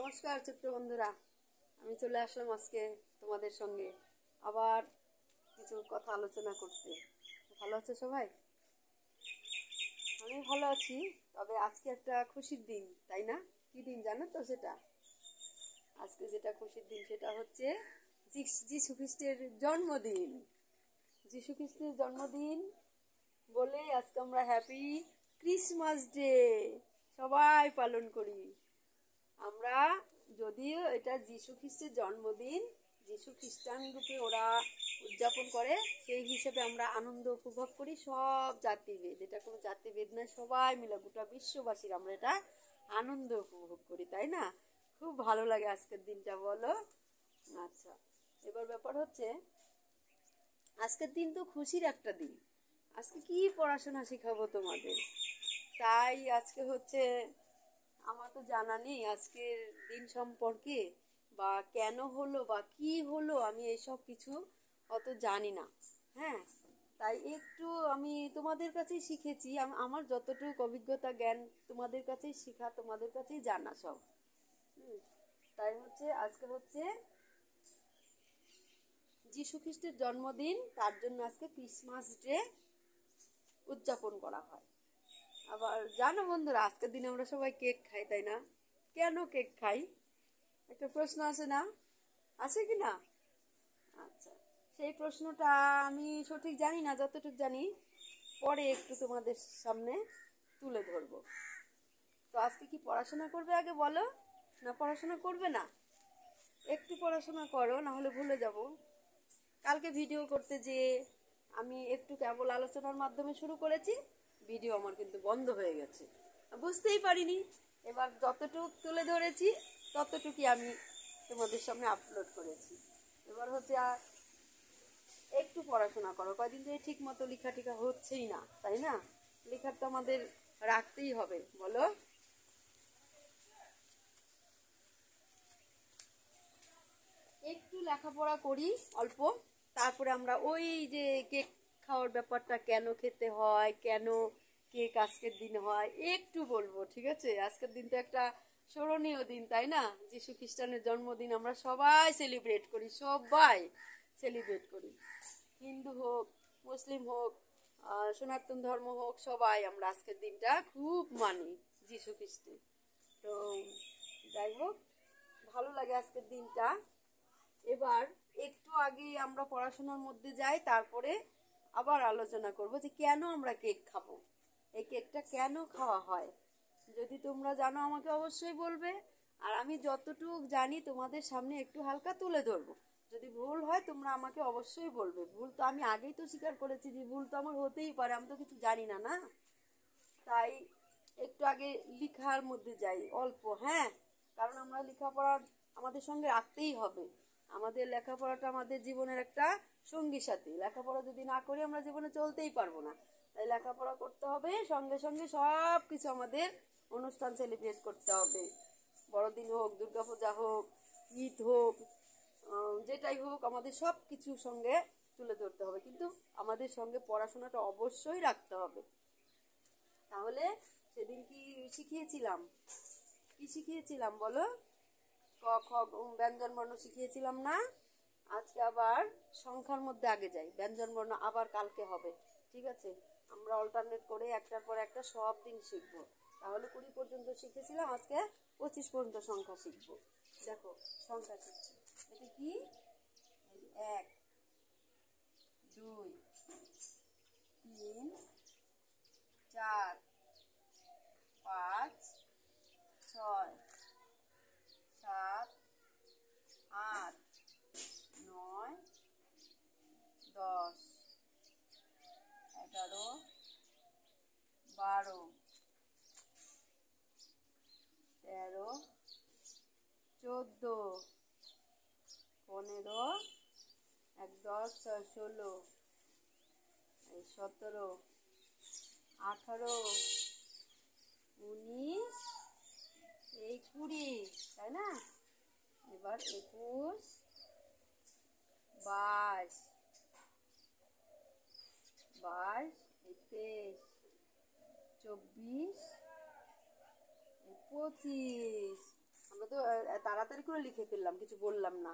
নমস্কার ছোট্ট বন্ধুরা, আমি চলে আসলাম আজকে তোমাদের সঙ্গে আবার কিছু কথা আলোচনা করতে। ভালো আছো সবাই? আমি ভালো আছি। তবে আজকে একটা খুশির দিন, তাই না? কি দিন জানো তো সেটা? আজকে যেটা খুশির দিন সেটা হচ্ছে যীশু খ্রিস্টের জন্মদিন। যীশু খ্রিস্টের জন্মদিন বলে আজকে আমরা হ্যাপি ক্রিসমাস ডে সবাই পালন করি। আমরা যদিও এটা যীশু খ্রিস্টের জন্মদিন, যীশু খ্রিস্টান রূপে ওরা উদযাপন করে, সেই হিসেবে আমরা আনন্দ উপভোগ করি সব জাতিভেদ, এটা কোনো জাতিভেদ নয়, সবাই মিলে গোটা বিশ্ববাসীর আমরা এটা আনন্দ উপভোগ করি, তাই না? খুব ভালো লাগে আজকের দিনটা, বলো? আচ্ছা, এবার ব্যাপার হচ্ছে আজকের দিন তো খুশির একটা দিন। আজকে কি পড়াশোনা শেখাবো তোমাদের, তাই আজকে হচ্ছে আমার তো জানা নেই আজকের দিন সম্পর্কে, বা কেন হলো বা কি হলো, আমি এইসব কিছু অত জানি না। হ্যাঁ, তাই একটু আমি তোমাদের কাছেই শিখেছি, আমার যতটুকু অভিজ্ঞতা জ্ঞান তোমাদের কাছেই শেখা, তোমাদের কাছেই জানা সব। তাই হচ্ছে আজকে হচ্ছে যীশু খ্রিস্টের জন্মদিন, তার জন্য আজকে ক্রিসমাস ডে উদযাপন করা হয়। আবার জানো বন্ধুরা, আজকের দিনে আমরা সবাই কেক খাই, তাই না? কেন কেক খাই? একটা প্রশ্ন আসে না, আছে কি না? আচ্ছা, সেই প্রশ্নটা আমি সঠিক জানি না, যতটুকু জানি পরে একটু তোমাদের সামনে তুলে ধরবো। তো আজকে কি পড়াশোনা করবে আগে বলো, না পড়াশোনা করবে না? একটু পড়াশোনা করো, না হলে ভুলে যাব। কালকে ভিডিও করতে যে আমি একটু কেবল আলোচনার মাধ্যমে শুরু করেছি, ভিডিও আমার কিন্তু বন্ধ হয়ে গেছে, বুঝতেই পারিনি। এবার যতটুকু তুলে ধরেছি ততটুকুই আমি তোমাদের সামনে আপলোড করেছি। এবার হচ্ছে আর একটু পড়াশোনা করো, কয়দিন ধরে ঠিক মতো লেখা টিখা হচ্ছেই না, তাই না? লেখার তো আমাদের রাখতেই হবে, বলো? একটু লেখাপড়া করি অল্প, তারপরে আমরা ওই যে কেক খাওয়ার ব্যাপারটা, কেন খেতে হয়, কেন কেক আজকের দিন হয় একটু বলবো, ঠিক আছে? আজকের দিন তো একটা স্মরণীয় দিন, তাই না? যীশু খ্রিস্টানের জন্মদিন আমরা সবাই সেলিব্রেট করি, সবাই সেলিব্রেট করি, হিন্দু হোক, মুসলিম হোক, সনাতন ধর্ম হোক, সবাই আমরা আজকের দিনটা খুব মানি যীশু খ্রিস্টের। তো যাই হোক, ভালো লাগে আজকের দিনটা। এবার একটু আগে আমরা পড়াশোনার মধ্যে যাই, তারপরে আবার আলোচনা করব যে কেন আমরা কেক খাবো, এই কেকটা কেন খাওয়া হয়। যদি তোমরা জানো আমাকে অবশ্যই বলবে, আর আমি যতটুকু জানি তোমাদের সামনে একটু হালকা তুলে ধরবো। যদি ভুল হয় তোমরা আমাকে অবশ্যই বলবে, ভুল তো আমি আগেই তো স্বীকার করেছি যে ভুল তো আমার হতেই পারে, আমি তো কিছু জানি না, না? তাই একটু আগে লেখার মধ্যে যাই অল্প, হ্যাঁ, কারণ আমরা লেখাপড়া আমাদের সঙ্গে রাখতেই হবে। আমাদের লেখাপড়াটা আমাদের জীবনের একটা সঙ্গী সাথী, লেখাপড়া যদি না করি আমরা জীবনে চলতেই পারবো না। তাই লেখাপড়া করতে হবে, সঙ্গে সঙ্গে সব কিছু আমাদের অনুষ্ঠান সেলিব্রেট করতে হবে। বড়দিন হোক, দুর্গাপূজা হোক, ঈদ হোক, যেটাই হোক, আমাদের সব কিছুর সঙ্গে তুলে ধরতে হবে, কিন্তু আমাদের সঙ্গে পড়াশোনাটা অবশ্যই রাখতে হবে। তাহলে সেদিন কি শিখিয়েছিলাম, কি শিখিয়েছিলাম বলো? ক খ ব্যঞ্জন বর্ণ শিখিয়েছিলাম না? আজকে আবার সংখ্যার মধ্যে আগে যাই, ব্যঞ্জন বর্ণ আবার কালকে হবে, ঠিক আছে? আমরা অল্টারনেট করে একটার পর একটা সব দিন শিখবো। তাহলে 20 পর্যন্ত শিখেছিলাম, আজকে 25 পর্যন্ত সংখ্যা শিখবো। দেখো সংখ্যা শিখছি, এটা কি? 1, 2, 3, 4, 5, 6, 7, 8, 9, 10, 11, 12, 13, 14, 15, 1, 10, 16, 17, 18, 19, 20, তাই না? এবার 21, 22, 23, 24, 25, আমরা তো তাড়াতাড়ি করে লিখে ফেললাম, কিছু বললাম না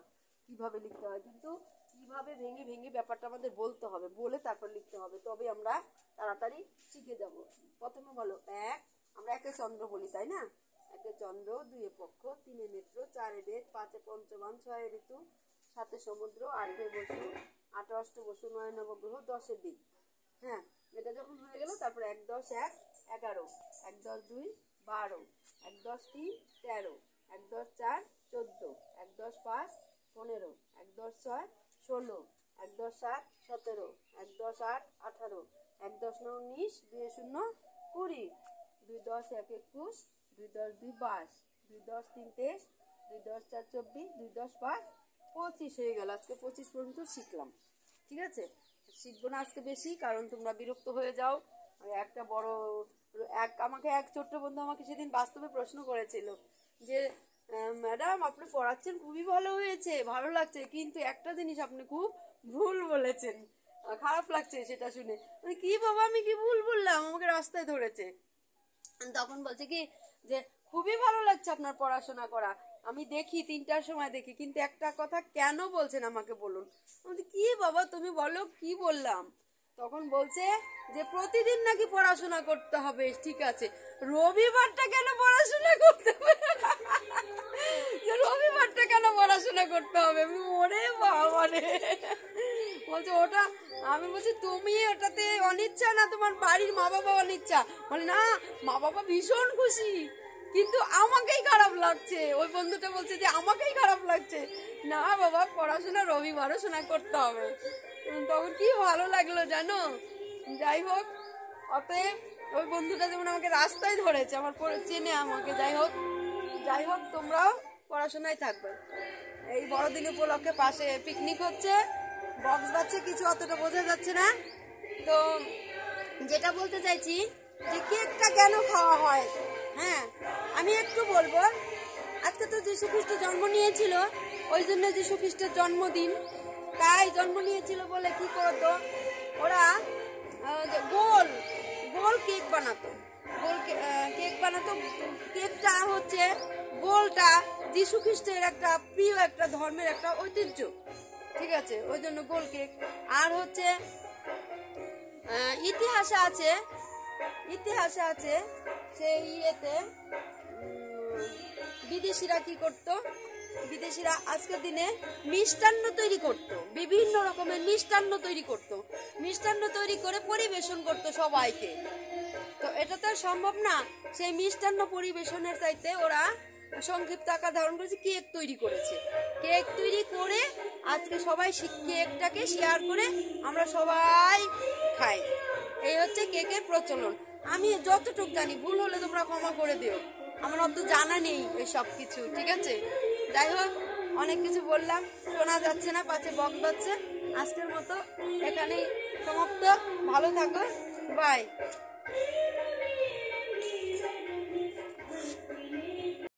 কিভাবে লিখতে হয়, কিন্তু কিভাবে ভেঙে ভেঙে ব্যাপারটা আমাদের বলতে হবে, বলে তারপর লিখতে হবে, তবে আমরা তাড়াতাড়ি শিখে যাব। প্রথমে বলো এক, আমরা একে চন্দ্র বলি তাই না, একে চন্দ্র, দুইয়ে পক্ষ, তিনে নেত্র, চারে বেদ, পাঁচে পঞ্চবান, ছয়ে ঋতু, সাতে সমুদ্র, আটে বসু, আটে অষ্ট বসু, নয় নবগ্রহ, দশে দিক। হ্যাঁ, এটা যখন হয়ে গেল তারপর 1 10 1 11, 1 10 2 12, 1 10 3 13, 1 10 4 14, 1 10 5 15, 1 10 6 16, 1 10 7 17, 1 10 8 18, 1 10 9 19, 2 0 20, 2 10 1 21, 2 10 2 22, 2 10 3 23, 2 10 4 24, 2 10 5 25 হয়ে গেল। আজকে 25 পর্যন্ত শিখলাম, ঠিক আছে। শিখবো না আজকে বেশি, কারণ তোমরা বিরক্ত হয়ে যাও। একটা বড় আমাকে এক ছোট্ট বন্ধু আমাকে সেদিন বাস্তবে প্রশ্ন করেছিল যে ম্যাডাম আপনি পড়াচ্ছেন খুবই ভালো হয়েছে, ভালো লাগছে, কিন্তু একটা জিনিস আপনি খুব ভুল বলেছেন, খারাপ লাগছে সেটা শুনে। কি বাবা আমি কি ভুল বললাম, আমাকে রাস্তায় ধরেছে। তখন বলছে কি যে খুবই ভালো লাগছে আপনার পড়াশোনা করা, আমি দেখি 3টার সময় দেখি, কিন্তু একটা কথা কেন বলছেন আমাকে বলুন। কি বাবা তুমি বলো কি বললাম। তখন বলছে যে প্রতিদিন নাকি পড়াশোনা করতে হবে, ঠিক আছে, রবিবারটা কেন পড়াশোনা করতে হবে, রবিবারটা কেন পড়াশোনা করতে হবে। আমি ওরে বাবা রে, বলছে ওটা, আমি বলছি তুমি ওটাতে অনিচ্ছা না তোমার বাড়ির মা বাবা অনিচ্ছা, বলে না মা বাবা ভীষণ খুশি, কিন্তু আমাকেই খারাপ লাগছে। ওই বন্ধুটা বলছে যে আমাকেই খারাপ লাগছে, না বাবা পড়াশোনা রবিবারও শোনা করতে হবে। তখন কি ভালো লাগলো জানো। যাই হোক, অতএব ওই বন্ধুটা যেমন আমাকে রাস্তায় ধরেছে, আমার চেনে আমাকে, যাই হোক তোমরাও পড়াশোনায় থাকবে। এই বড়দিন উপলক্ষে পাশে পিকনিক হচ্ছে, বক্স বাজছে, কিছু অতটা বোঝা যাচ্ছে না। তো যেটা বলতে চাইছি যে কেকটা কেন খাওয়া হয়, হ্যাঁ আমি একটু বলবো। আজকে তো যীশু খ্রিস্ট জন্ম নিয়েছিল, ওই জন্য যীশু খ্রিস্টের জন্মদিন, তাই জন্ম নিয়েছিল বলে কি করতো ওরা গোল গোল কেক বানাতো, কেক বানাতো। কেকটা হচ্ছে গোলটা যীশু খ্রিস্টের একটা প্রিয় একটা ধর্মের একটা ঐতিহ্য, ঠিক আছে, ওই জন্য গোল কেক। আর হচ্ছে ইতিহাসে আছে সেই ইয়েতে বিদেশিরা কি করত, বিদেশিরা আজকের দিনে মিষ্টান্ন তৈরি করত, বিভিন্ন রকমের মিষ্টান্ন তৈরি করত, মিষ্টান্ন তৈরি করে পরিবেশন করত সবাইকে। তো এটা তো সম্ভব না, সেই মিষ্টান্ন পরিবেশনের চাইতে ওরা সংক্ষিপ্ত আকার ধারণ করেছে, কেক তৈরি করেছে। কেক তৈরি করে আজকে সবাই কেকটাকে শেয়ার করে আমরা সবাই খাই, এই হচ্ছে কেকের প্রচলন। আমি যতটুকু জানি, ভুল হলে তোমরা ক্ষমা করে দিও, আমার অত জানা নেই এই সব কিছু, ঠিক আছে। যাই হোক অনেক কিছু বললাম, শোনা যাচ্ছে না, পাশে বক বাজছে। আজকের মতো এখানেই সমাপ্ত, ভালো থাকো, বাই।